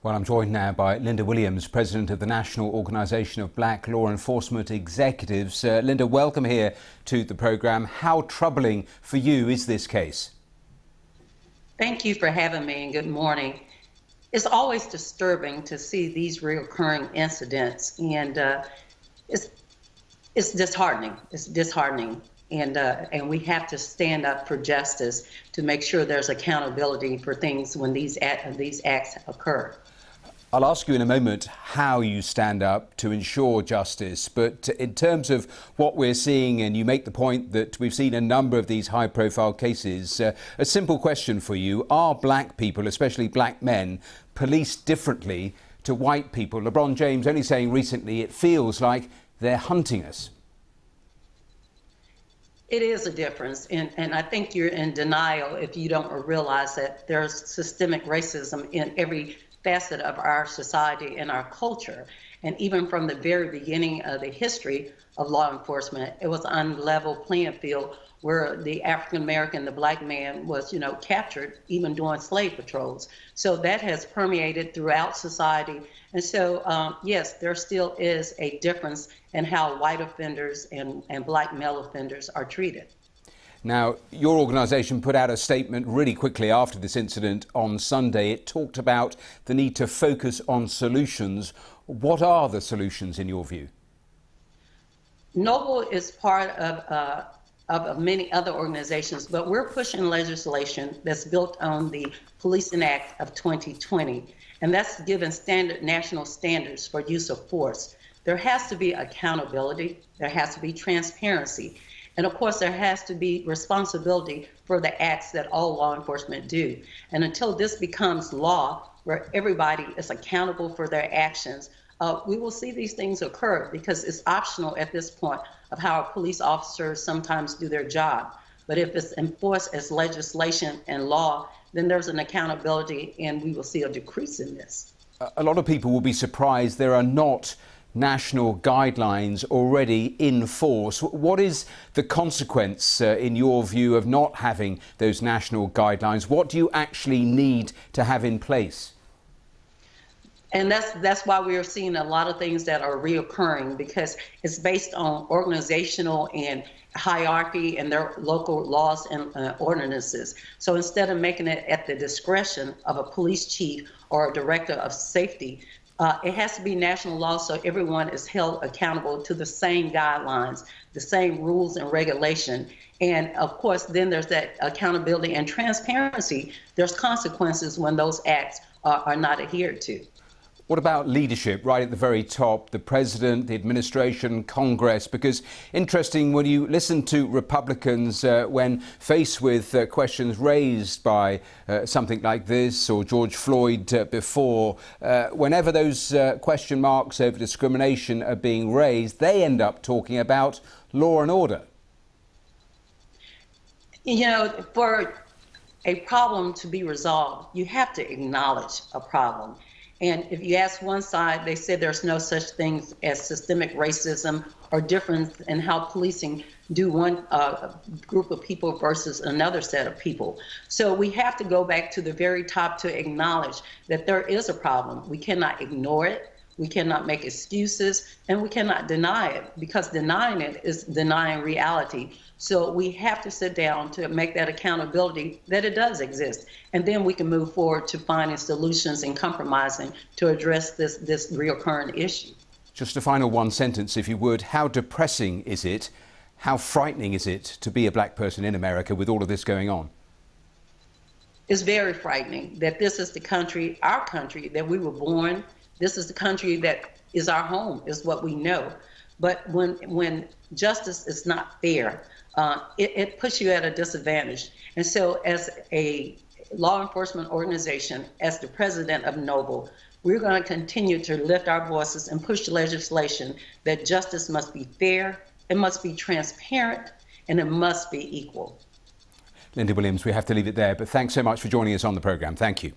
Well, I'm joined now by Lynda Williams, President of the National Organisation of Black Law Enforcement Executives. Lynda, welcome here to the programme. How troubling for you is this case? Thank you for having me, and good morning. It's always disturbing to see these recurring incidents, and it's disheartening. It's disheartening, and we have to stand up for justice to make sure there's accountability for things when these acts occur. I'll ask you in a moment how you stand up to ensure justice, but in terms of what we're seeing, and you make the point that we've seen a number of these high-profile cases, a simple question for you: are black people, especially black men, policed differently to white people? LeBron James only saying recently it feels like they're hunting us. It is a difference, and I think you're in denial if you don't realize that there's systemic racism in every facet of our society and our culture. And even from the very beginning of the history of law enforcement, it was an unlevel playing field where the African American, the black man was, captured even during slave patrols. So that has permeated throughout society. And so, yes, there still is a difference in how white offenders and black male offenders are treated. Now, your organisation put out a statement really quickly after this incident on Sunday. It talked about the need to focus on solutions. What are the solutions in your view? Noble is part of many other organizations, but we're pushing legislation that's built on the Policing Act of 2020, and that's given national standards for use of force. There has to be accountability, there has to be transparency, and of course there has to be responsibility for the acts that all law enforcement do. And until this becomes law, where everybody is accountable for their actions, we will see these things occur, because it's optional at this point of how police officers sometimes do their job. But if it's enforced as legislation and law, then there's an accountability, and we will see a decrease in this. A lot of people will be surprised there are not national guidelines already in force. What is the consequence, in your view, of not having those national guidelines? What do you actually need to have in place? And that's why we are seeing a lot of things that are reoccurring, because it's based on organizational and hierarchy and their local laws and ordinances. So instead of making it at the discretion of a police chief or a director of safety, it has to be national law, so everyone is held accountable to the same guidelines, the same rules and regulation. And of course, then there's that accountability and transparency. There's consequences when those acts are not adhered to. What about leadership right at the very top, the president, the administration, Congress? Because interesting, when you listen to Republicans when faced with questions raised by something like this or George Floyd before, whenever those question marks over discrimination are being raised, they end up talking about law and order. For a problem to be resolved, you have to acknowledge a problem. And if you ask one side, they say there's no such thing as systemic racism or difference in how policing do one group of people versus another set of people. So we have to go back to the very top to acknowledge that there is a problem. We cannot ignore it. We cannot make excuses, and we cannot deny it, because denying it is denying reality. So we have to sit down to make that accountability that it does exist. And then we can move forward to finding solutions and compromising to address this recurring issue. Just a final one sentence, if you would. How depressing is it? How frightening is it to be a black person in America with all of this going on? It's very frightening that this is the country, our country, that we were born. This is the country that is our home, is what we know. But when justice is not fair, it puts you at a disadvantage. And so as a law enforcement organization, as the president of Noble, we're going to continue to lift our voices and push legislation that justice must be fair, it must be transparent, and it must be equal. Lynda Williams, we have to leave it there, but thanks so much for joining us on the programme. Thank you.